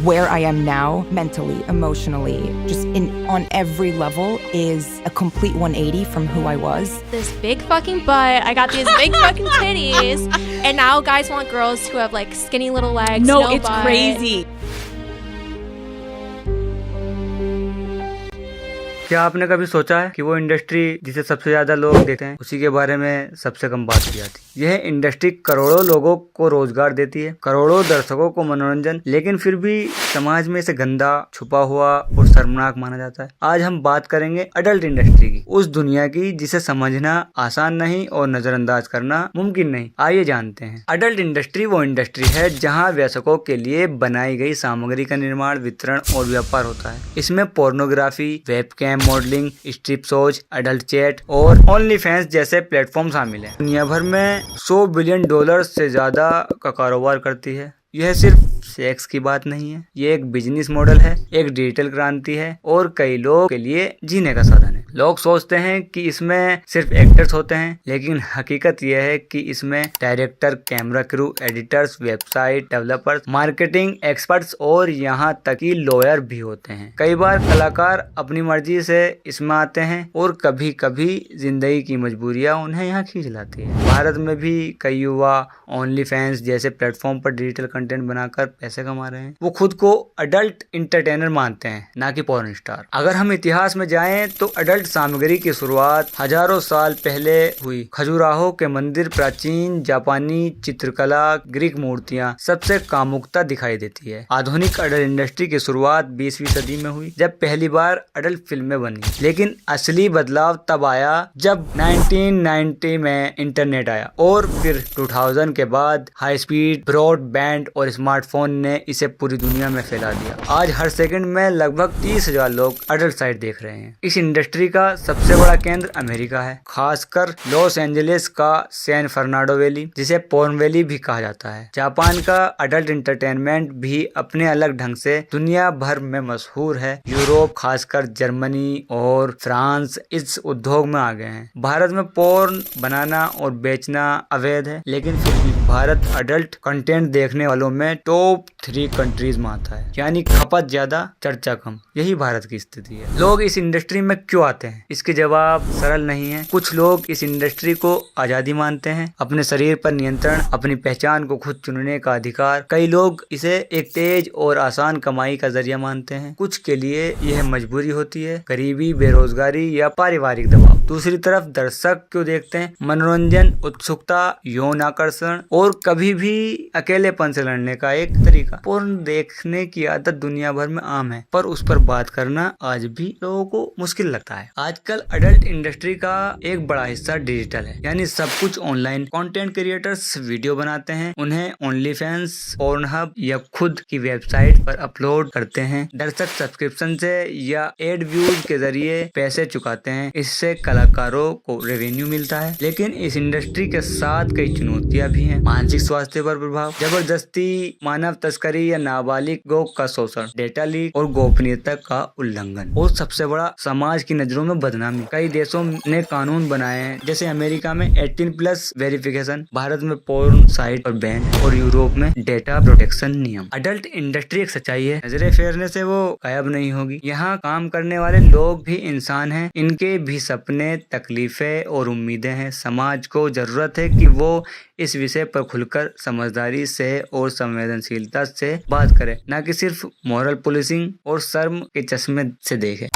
where I am now, mentally, emotionally, just on every level, is a complete 180 from who I was. This big fucking butt, I got these big fucking titties, and now guys want girls who have like skinny little legs. No, no it's butt. crazy. क्या आपने कभी सोचा है कि वो industry जिसे सबसे ज्यादा लोग देखते हैं उसी के बारे में सबसे कम बात की जाती है। यह इंडस्ट्री करोड़ों लोगों को रोजगार देती है, करोड़ों दर्शकों को मनोरंजन, लेकिन फिर भी समाज में इसे गंदा, छुपा हुआ और शर्मनाक माना जाता है। आज हम बात करेंगे अडल्ट इंडस्ट्री की, उस दुनिया की जिसे समझना आसान नहीं और नजरअंदाज करना मुमकिन नहीं। आइए जानते हैं। अडल्ट इंडस्ट्री वो इंडस्ट्री है जहाँ वयस्कों के लिए बनाई गई सामग्री का निर्माण, वितरण और व्यापार होता है। इसमें pornography, webcam, modelling, strip shows, adult chat और ओनली फैंस जैसे प्लेटफॉर्म शामिल हैं। दुनिया भर में $100 बिलियन से ज्यादा का कारोबार करती है। यह सिर्फ सेक्स की बात नहीं है, ये एक बिजनेस मॉडल है, एक डिजिटल क्रांति है और कई लोगों के लिए जीने का साधन है। लोग सोचते हैं कि इसमें सिर्फ एक्टर्स होते हैं, लेकिन हकीकत यह है कि इसमें director, camera crew, editors, website developers, marketing experts और यहाँ तक कि लॉयर भी होते हैं। कई बार कलाकार अपनी मर्जी से इसमें आते हैं और कभी कभी जिंदगी की मजबूरियां उन्हें यहाँ खींच लाती है। भारत में भी कई युवा ओनली फैंस जैसे प्लेटफॉर्म पर डिजिटल कंटेंट बनाकर पैसे कमा रहे हैं। वो खुद को अडल्ट इंटरटेनर मानते हैं, ना कि पॉर्न स्टार। अगर हम इतिहास में जाएं तो अडल्ट सामग्री की शुरुआत हजारों साल पहले हुई। खजुराहो के मंदिर, प्राचीन जापानी चित्रकला, ग्रीक मूर्तियां सबसे कामुकता दिखाई देती है। आधुनिक अडल्ट इंडस्ट्री की शुरुआत 20वीं सदी में हुई, जब पहली बार अडल्ट फिल्में बनी। लेकिन असली बदलाव तब आया जब 1990 में इंटरनेट आया और फिर 2000 के बाद हाई स्पीड ब्रॉडबैंड और स्मार्टफोन ने इसे पूरी दुनिया में फैला दिया। आज हर सेकंड में लगभग 30,000 लोग अडल्ट साइट देख रहे हैं। इस इंडस्ट्री का सबसे बड़ा केंद्र अमेरिका है, खासकर लॉस एंजलिस का सैन फर्नांडो वैली, जिसे पोर्न वैली भी कहा जाता है। जापान का अडल्ट एंटरटेनमेंट भी अपने अलग ढंग से दुनिया भर में मशहूर है। यूरोप, खासकर जर्मनी और फ्रांस इस उद्योग में आ गए हैं। भारत में पोर्न बनाना और बेचना अवैध है, लेकिन फिर भी भारत अडल्ट कंटेंट देखने वालों में टॉप 3 कंट्रीज में आता है। यानी खपत ज्यादा, चर्चा कम। यही भारत की स्थिति है। लोग इस इंडस्ट्री में क्यों आते हैं? इसके जवाब सरल नहीं है। कुछ लोग इस इंडस्ट्री को आजादी मानते हैं, अपने शरीर पर नियंत्रण, अपनी पहचान को खुद चुनने का अधिकार। कई लोग इसे एक तेज और आसान कमाई का जरिया मानते हैं। कुछ के लिए यह मजबूरी होती है, गरीबी, बेरोजगारी या पारिवारिक दबाव। दूसरी तरफ दर्शक क्यों देखते हैं? मनोरंजन, उत्सुकता, यौन आकर्षण और कभी भी अकेलेपन से लड़ने का एक तरीका। पोर्न देखने की आदत दुनिया भर में आम है, पर उस पर बात करना आज भी लोगों को मुश्किल लगता है। आजकल अडल्ट इंडस्ट्री का एक बड़ा हिस्सा डिजिटल है, यानी सब कुछ ऑनलाइन। कंटेंट क्रिएटर्स वीडियो बनाते हैं, उन्हें ओनली फैंस, पोर्नहब या खुद की वेबसाइट पर अपलोड करते हैं। दर्शक सब्सक्रिप्शन से या एड व्यूज के जरिए पैसे चुकाते हैं। इससे कलाकारों को रेवेन्यू मिलता है, लेकिन इस इंडस्ट्री के साथ कई चुनौतियां भी हैं। मानसिक स्वास्थ्य पर प्रभाव, जबरदस्ती, मानव तस्करी या नाबालिगों का शोषण, डेटा लीक और गोपनीयता का उल्लंघन, और सबसे बड़ा समाज की नजरों में बदनामी। कई देशों ने कानून बनाए हैं, जैसे अमेरिका में 18+ वेरिफिकेशन, भारत में पोर्न साइट पर बैन और यूरोप में डेटा प्रोटेक्शन नियम। अडल्ट इंडस्ट्री एक सच्चाई है, नजरें फेरने से वो गायब नहीं होगी। यहाँ काम करने वाले लोग भी इंसान हैं, इनके भी सपने, तकलीफें और उम्मीदें हैं। समाज को जरूरत है कि वो इस विषय पर खुलकर समझदारी से और संवेदनशीलता से बात करें, न कि सिर्फ मॉरल पुलिसिंग और शर्म के चश्मे से देखें।